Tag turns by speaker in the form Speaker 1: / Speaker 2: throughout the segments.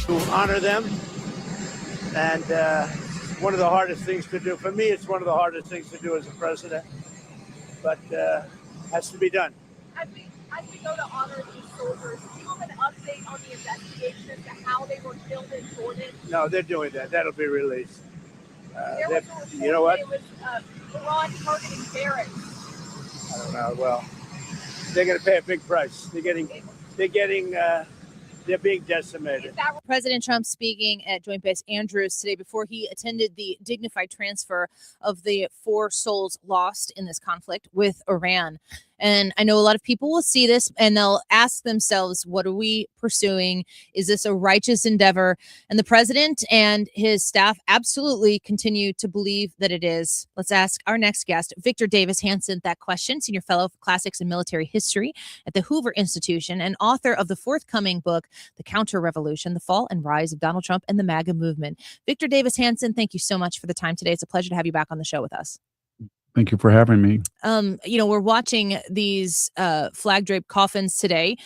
Speaker 1: to honor them. And one of the hardest things to do. For me, it's one of the hardest things to do as a president, but has to be done.
Speaker 2: As we go to honor these soldiers, do you have an update on the investigation as to how they were killed in Jordan?
Speaker 1: No, they're doing that. That'll be released.
Speaker 2: You know what? It was Iran targeting barracks.
Speaker 1: I don't know. Well, they're going to pay a big price. They're being decimated.
Speaker 3: President Trump speaking at Joint Base Andrews today before he attended the dignified transfer of the 4 souls lost in this conflict with Iran. And I know a lot of people will see this and they'll ask themselves, what are we pursuing? Is this a righteous endeavor? And the president and his staff absolutely continue to believe that it is. Let's ask our next guest, Victor Davis Hanson, that question, senior fellow for classics and military history at the Hoover Institution and author of the forthcoming book, The Counter-Revolution, The Fall and Rise of Donald Trump and the MAGA Movement. Victor Davis Hanson, thank you so much for the time today. It's a pleasure to have you back on the show with us.
Speaker 4: Thank you for having me.
Speaker 3: We're watching these flag draped coffins today.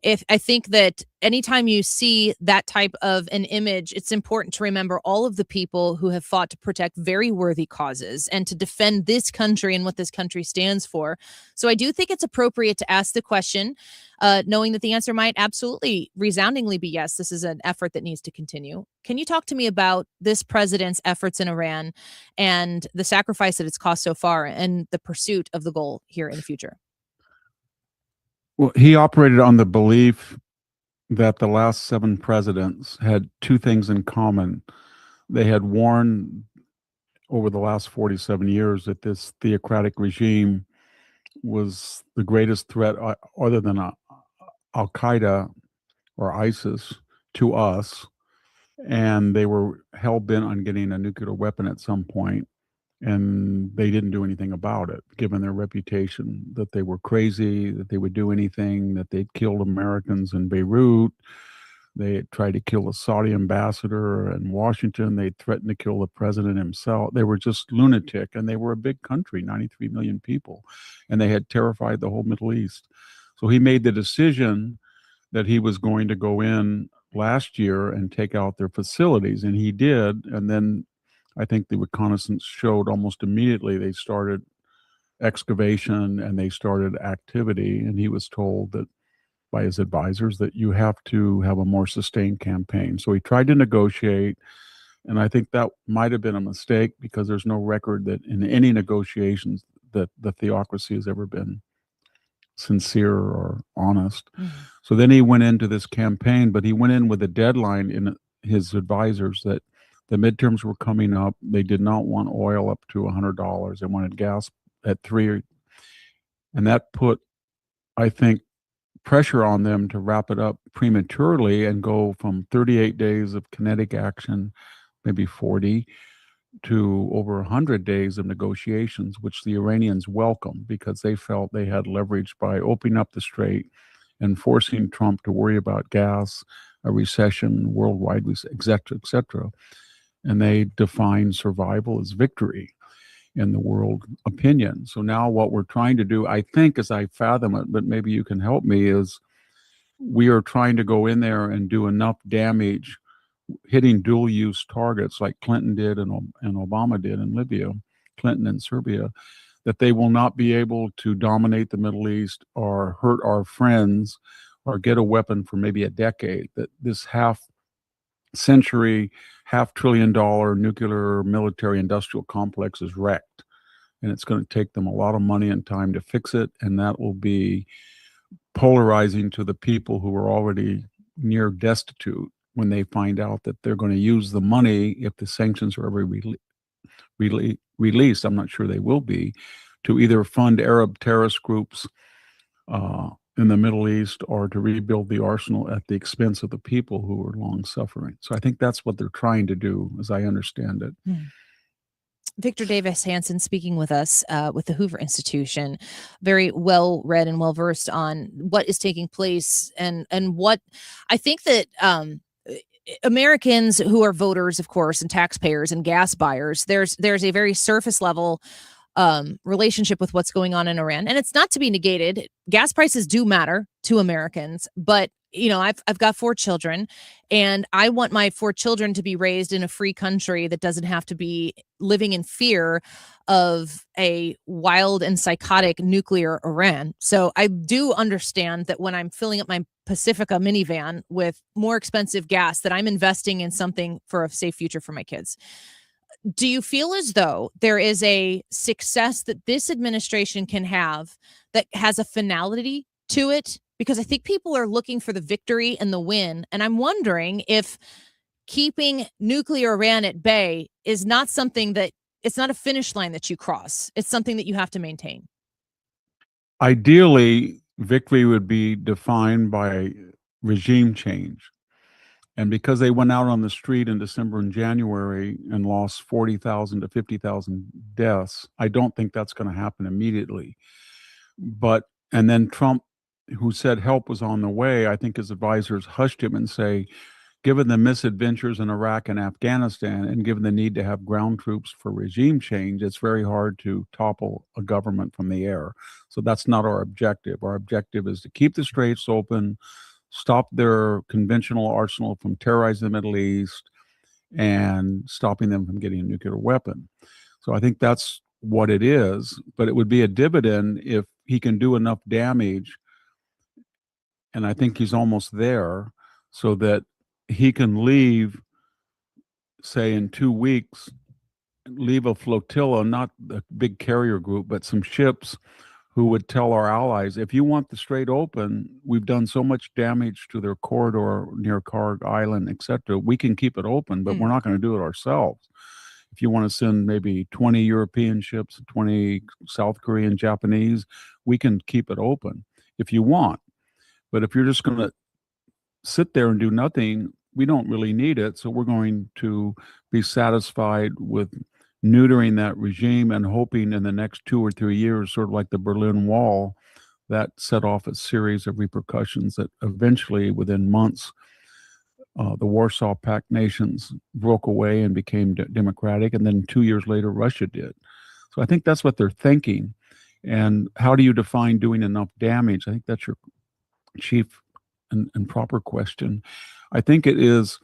Speaker 3: I think that anytime you see that type of an image, it's important to remember all of the people who have fought to protect very worthy causes and to defend this country and what this country stands for. So I do think it's appropriate to ask the question, knowing that the answer might absolutely resoundingly be yes, this is an effort that needs to continue. Can you talk to me about this president's efforts in Iran and the sacrifice that it's cost so far and the pursuit of the goal here in the future?
Speaker 4: Well, he operated on the belief that the last 7 presidents had 2 things in common. They had warned over the last 47 years that this theocratic regime was the greatest threat other than Al-Qaeda or ISIS to us. And they were hell-bent on getting a nuclear weapon at some point. And they didn't do anything about it, given their reputation that they were crazy, that they would do anything, that they'd killed Americans in Beirut. They had tried to kill the Saudi ambassador in Washington. They threatened to kill the president himself. They were just lunatic, and they were a big country, 93 million people, and they had terrified the whole Middle East. So he made the decision that he was going to go in last year and take out their facilities, and he did, and then I think the reconnaissance showed almost immediately they started excavation and they started activity. And he was told that by his advisors that you have to have a more sustained campaign. So he tried to negotiate. And I think that might have been a mistake because there's no record that in any negotiations that the theocracy has ever been sincere or honest. Mm-hmm. So then he went into this campaign, but he went in with a deadline in his advisors that the midterms were coming up. They did not want oil up to $100. They wanted gas at $3. And that put, I think, pressure on them to wrap it up prematurely and go from 38 days of kinetic action, maybe 40, to over 100 days of negotiations, which the Iranians welcomed because they felt they had leverage by opening up the strait and forcing Trump to worry about gas, a recession, worldwide, et cetera, et cetera. And they define survival as victory in the world opinion. So now what we're trying to do, I think, as I fathom it, but maybe you can help me, is we are trying to go in there and do enough damage, hitting dual-use targets like Clinton did and Obama did in Libya, Clinton in Serbia, that they will not be able to dominate the Middle East or hurt our friends or get a weapon for maybe a decade, that this half-century, $500 billion nuclear military industrial complex is wrecked. And it's going to take them a lot of money and time to fix it. And that will be polarizing to the people who are already near destitute when they find out that they're going to use the money, if the sanctions are ever released, I'm not sure they will be, to either fund Arab terrorist groups in the Middle East or to rebuild the arsenal at the expense of the people who are long suffering. So I think that's what they're trying to do, as I understand it.
Speaker 3: Victor Davis Hanson speaking with us with the Hoover Institution, very well read and well versed on what is taking place and what I think that Americans who are voters, of course, and taxpayers and gas buyers, there's a very surface level relationship with what's going on in Iran. And it's not to be negated. Gas prices do matter to Americans, but I've got 4 children, and I want my 4 children to be raised in a free country that doesn't have to be living in fear of a wild and psychotic nuclear Iran. So I do understand that when I'm filling up my Pacifica minivan with more expensive gas, that I'm investing in something for a safe future for my kids. Do you feel as though there is a success that this administration can have that has a finality to it? Because I think people are looking for the victory and the win. And I'm wondering if keeping nuclear Iran at bay is not something that it's not a finish line that you cross. It's something that you have to maintain.
Speaker 4: Ideally, victory would be defined by regime change. And because they went out on the street in December and January and lost 40,000 to 50,000 deaths, I don't think that's going to happen immediately. And then Trump, who said help was on the way, I think his advisors hushed him and say, given the misadventures in Iraq and Afghanistan, and given the need to have ground troops for regime change, it's very hard to topple a government from the air. So that's not our objective. Our objective is to keep the straits open, stop their conventional arsenal from terrorizing the Middle East, and stopping them from getting a nuclear weapon. So I think that's what it is. But it would be a dividend if he can do enough damage, and I think he's almost there, so that he can leave, say, in 2 weeks, leave a flotilla, not a big carrier group, but some ships who would tell our allies, if you want the strait open, we've done so much damage to their corridor near Karg Island, etc. We can keep it open, but we're not going to do it ourselves. If you want to send maybe 20 European ships, 20 South Korean, Japanese, we can keep it open if you want. But if you're just going to sit there and do nothing, we don't really need it. So we're going to be satisfied with neutering that regime and hoping in the next 2 or 3 years, sort of like the Berlin Wall, that set off a series of repercussions that eventually, within months, the Warsaw Pact nations broke away and became democratic. And then 2 years later, Russia did. So I think that's what they're thinking. And how do you define doing enough damage? I think that's your chief and proper question. I think it is,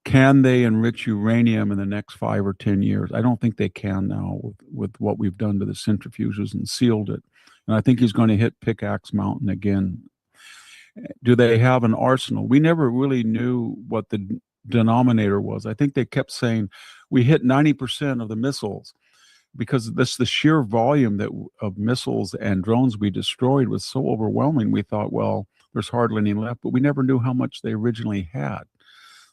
Speaker 4: can they enrich uranium in the next 5 or 10 years? I don't think they can now with what we've done to the centrifuges and sealed it. And I think he's going to hit Pickaxe Mountain again. Do they have an arsenal? We never really knew what the denominator was. I think they kept saying we hit 90% of the missiles, because the sheer volume of missiles and drones we destroyed was so overwhelming. We thought, well, there's hardly any left, but we never knew how much they originally had.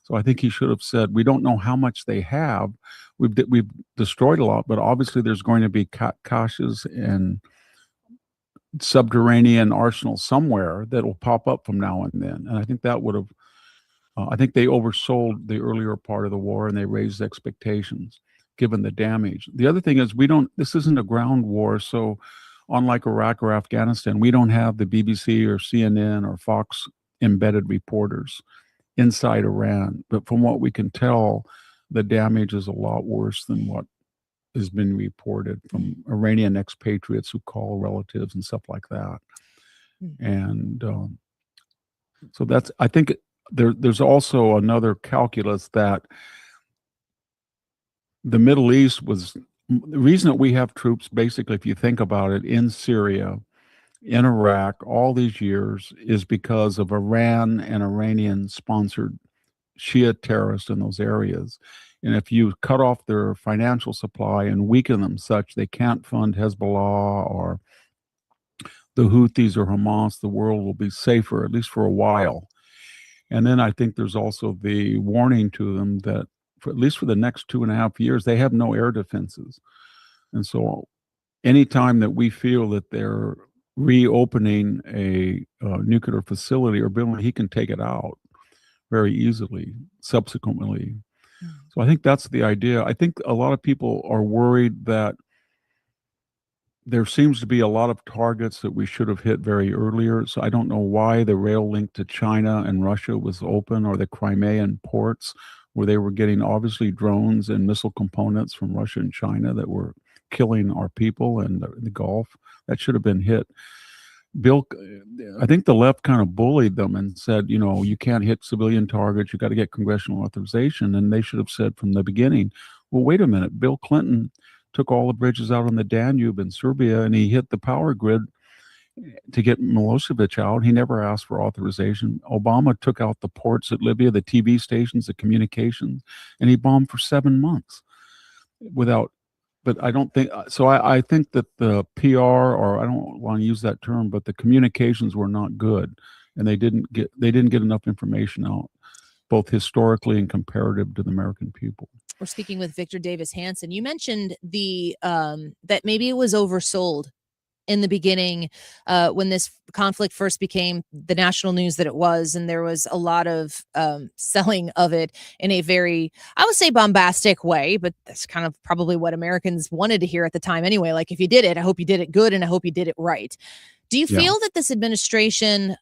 Speaker 4: So I think he should have said, we don't know how much they have. We've destroyed a lot, but obviously there's going to be caches and subterranean arsenals somewhere that will pop up from now and then. And I think that would have, I think they oversold the earlier part of the war, and they raised expectations given the damage. The other thing is, this isn't a ground war. So unlike Iraq or Afghanistan, we don't have the BBC or CNN or Fox embedded reporters inside Iran. But from what we can tell, the damage is a lot worse than what has been reported from Iranian expatriates who call relatives and stuff like that. And so that's, I think there's also another calculus that the Middle East was, the reason that we have troops, basically, if you think about it, in Syria, in Iraq, all these years, is because of Iran and Iranian-sponsored Shia terrorists in those areas. And if you cut off their financial supply and weaken them such they can't fund Hezbollah or the Houthis or Hamas, the world will be safer, at least for a while. And then I think there's also the warning to them that at least for the next 2.5 years, they have no air defenses. And so anytime that we feel that they're reopening a nuclear facility or building, he can take it out very easily subsequently. So I think that's the idea. I think a lot of people are worried that there seems to be a lot of targets that we should have hit very earlier. So I don't know why the rail link to China and Russia was open, or the Crimean ports, where they were getting obviously drones and missile components from Russia and China that were killing our people in the Gulf. That should have been hit. Bill, I think the left kind of bullied them and said, you know, you can't hit civilian targets. You got to get congressional authorization. And they should have said from the beginning, well, wait a minute. Bill Clinton took all the bridges out on the Danube in Serbia, and he hit the power grid to get Milosevic out. He never asked for authorization. Obama took out the ports at Libya, the TV stations, the communications, and he bombed for 7 months without. But I don't think so. I think that the PR, or I don't want to use that term, but the communications were not good, and they didn't get enough information out, both historically and comparative to the American people.
Speaker 3: We're speaking with Victor Davis Hanson. You mentioned the that maybe it was oversold in the beginning when this conflict first became the national news that it was, and there was a lot of selling of it in a very, I would say, bombastic way, but that's kind of probably what Americans wanted to hear at the time anyway. Like, if you did it, I hope you did it good, and I hope you did it right. Do you feel that this administration,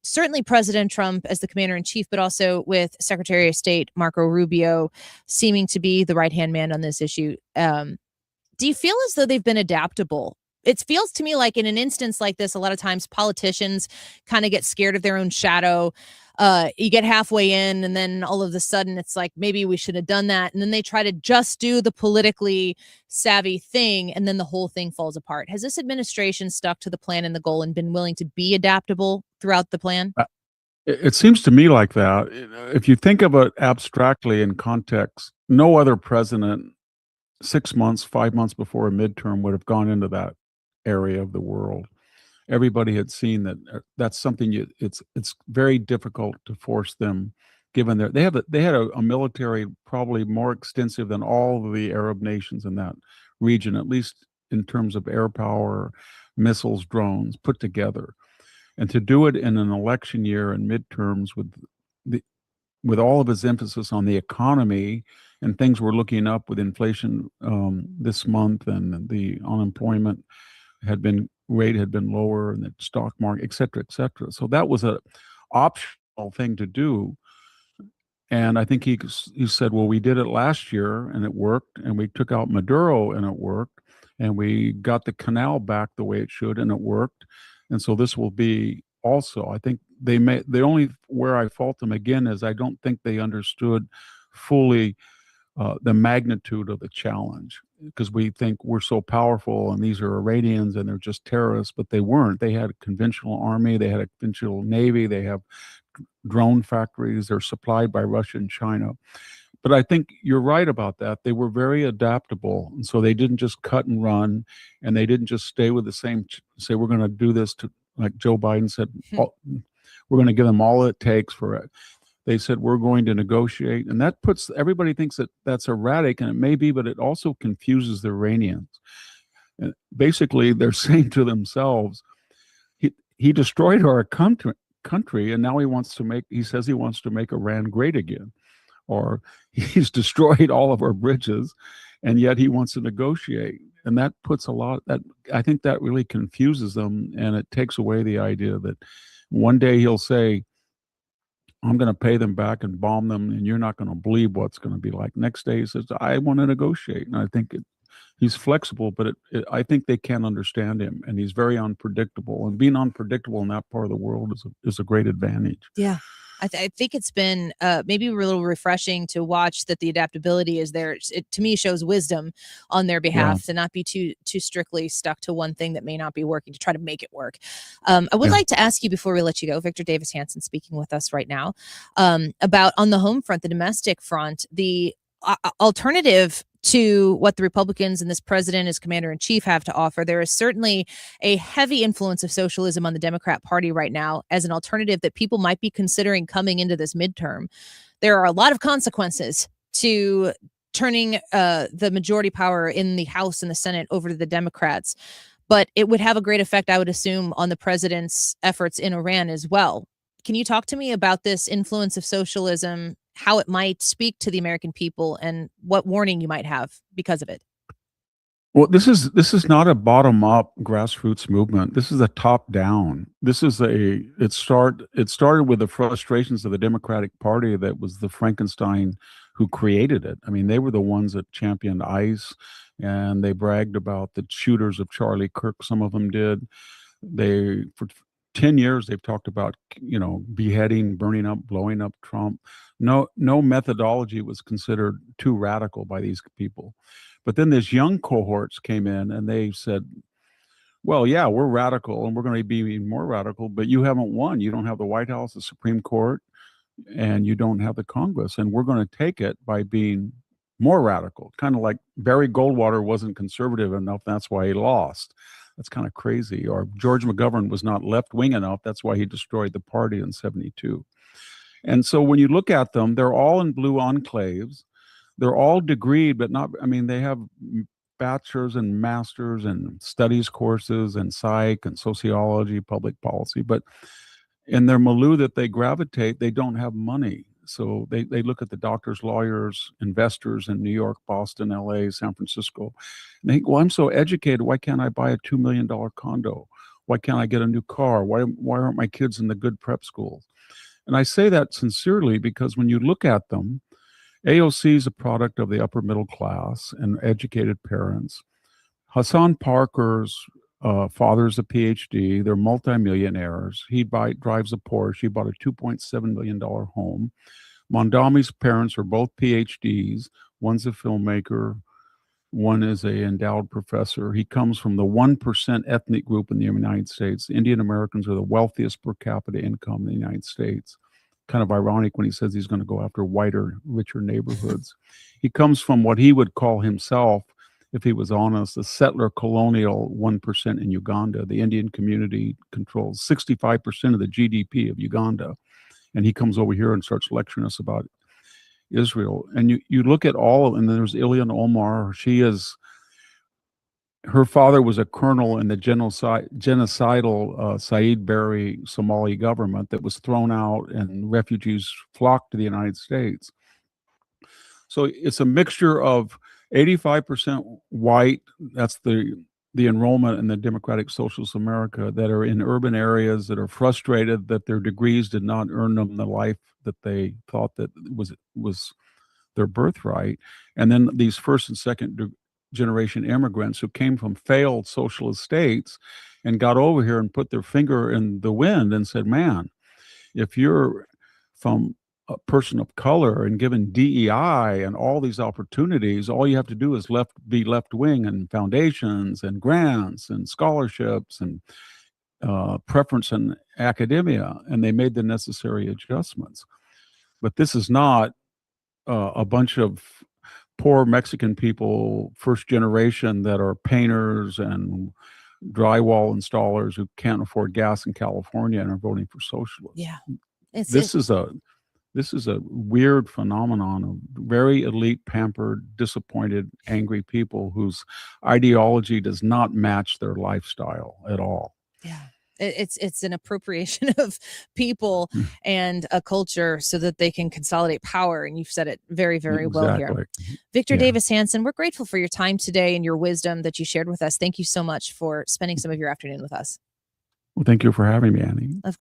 Speaker 3: certainly President Trump as the commander-in-chief, but also with Secretary of State Marco Rubio seeming to be the right-hand man on this issue, do you feel as though they've been adaptable? It feels to me like in an instance like this, a lot of times politicians kind of get scared of their own shadow. You get halfway in, and then all of a sudden it's like, maybe we should have done that. And then they try to just do the politically savvy thing, and then the whole thing falls apart. Has this administration stuck to the plan and the goal and been willing to be adaptable throughout the plan?
Speaker 4: It seems to me like that. If you think of it abstractly in context, no other president 6 months, 5 months before a midterm would have gone into that area of the world. Everybody had seen that that's something it's very difficult to force them, given they had a military probably more extensive than all of the Arab nations in that region, at least in terms of air power, missiles, drones put together. And to do it in an election year and midterms with all of his emphasis on the economy, and things were looking up with inflation this month, and the unemployment rate had been lower, and the stock market, et cetera, et cetera. So that was a optional thing to do. And I think he said, well, we did it last year and it worked, and we took out Maduro and it worked, and we got the canal back the way it should and it worked. And so this will be also. I think the only where I fault them again is I don't think they understood fully the magnitude of the challenge, because we think we're so powerful and these are Iranians and they're just terrorists, but they weren't. They had a conventional army, they had a conventional navy, they have drone factories, they're supplied by Russia and China. But I think you're right about that. They were very adaptable, and so they didn't just cut and run, and they didn't just stay with the same, say we're going to do this to, like Joe Biden said, we're going to give them all it takes for it. They said, we're going to negotiate. And that puts, everybody thinks that that's erratic, and it may be, but it also confuses the Iranians. And basically, they're saying to themselves, he destroyed our country, and now he says he wants to make Iran great again. Or he's destroyed all of our bridges, and yet he wants to negotiate. And that puts I think that really confuses them, and it takes away the idea that one day he'll say, I'm going to pay them back and bomb them, and you're not going to believe what's going to be like. Next day he says, I want to negotiate. And I think he's flexible, but I think they can't understand him, and he's very unpredictable. And being unpredictable in that part of the world is a great advantage.
Speaker 3: Yeah. I think it's been maybe a little refreshing to watch that the adaptability is there. It, to me, shows wisdom on their behalf to not be too strictly stuck to one thing that may not be working, to try to make it work. I would like to ask you, before we let you go, Victor Davis Hanson speaking with us right now, about on the home front, the domestic front, the alternative to what the Republicans and this president as commander-in-chief have to offer. There is certainly a heavy influence of socialism on the Democrat Party right now as an alternative that people might be considering coming into this midterm. There are a lot of consequences to turning the majority power in the House and the Senate over to the Democrats, but it would have a great effect, I would assume, on the president's efforts in Iran as well. Can you talk to me about this influence of socialism, how it might speak to the American people, and what warning you might have because of it?
Speaker 4: Well, this is not a bottom-up grassroots movement. This is a top-down. This is it started with the frustrations of the Democratic Party that was the Frankenstein who created it. I mean, they were the ones that championed ICE, and they bragged about the shooters of Charlie Kirk. Some of them did. They, for 10 years, they've talked about, beheading, burning up, blowing up Trump. No methodology was considered too radical by these people. But then these young cohorts came in and they said, well, yeah, we're radical and we're going to be even more radical, but you haven't won. You don't have the White House, the Supreme Court, and you don't have the Congress. And we're going to take it by being more radical. Kind of like Barry Goldwater wasn't conservative enough. That's why he lost. That's kind of crazy. Or George McGovern was not left-wing enough. That's why he destroyed the party in 72. And so when you look at them, they're all in blue enclaves. They're all degreed, but not, they have bachelor's and master's and studies courses and psych and sociology, public policy. But in their milieu that they gravitate, they don't have money. So they look at the doctors, lawyers, investors in New York, Boston, LA, San Francisco. And they think, well, I'm so educated. Why can't I buy a $2 million condo? Why can't I get a new car? Why aren't my kids in the good prep schools? And I say that sincerely because when you look at them, AOC is a product of the upper middle class and educated parents. Hassan Parker's father's a PhD. They're multimillionaires. He drives a Porsche. He bought a $2.7 million home. Mondami's parents are both PhDs. One's a filmmaker. One is a endowed professor. He comes from the 1% ethnic group in the United States. Indian Americans are the wealthiest per capita income in the United States. Kind of ironic when he says he's going to go after whiter, richer neighborhoods. He comes from what he would call himself, if he was honest, the settler colonial 1% in Uganda. The Indian community controls 65% of the GDP of Uganda. And he comes over here and starts lecturing us about Israel. And you look at all of, and then there's Ilhan Omar. Her father was a colonel in the genocidal Saeed Barre Somali government that was thrown out and refugees flocked to the United States. So it's a mixture of 85% white, that's the enrollment in the Democratic Socialist America, that are in urban areas that are frustrated that their degrees did not earn them the life that they thought that was their birthright. And then these first and second generation immigrants who came from failed socialist states and got over here and put their finger in the wind and said, man, if you're from a person of color and given DEI and all these opportunities, all you have to do is be left-wing and foundations and grants and scholarships and preference in academia, and they made the necessary adjustments. But this is not a bunch of poor Mexican people, first generation, that are painters and drywall installers who can't afford gas in California and are voting for socialism.
Speaker 3: Yeah.
Speaker 4: This is a weird phenomenon of very elite, pampered, disappointed, angry people whose ideology does not match their lifestyle at all.
Speaker 3: Yeah. It's an appropriation of people and a culture so that they can consolidate power. And you've said it very, very well here. Victor Davis Hanson, we're grateful for your time today and your wisdom that you shared with us. Thank you so much for spending some of your afternoon with us.
Speaker 4: Well, thank you for having me, Annie.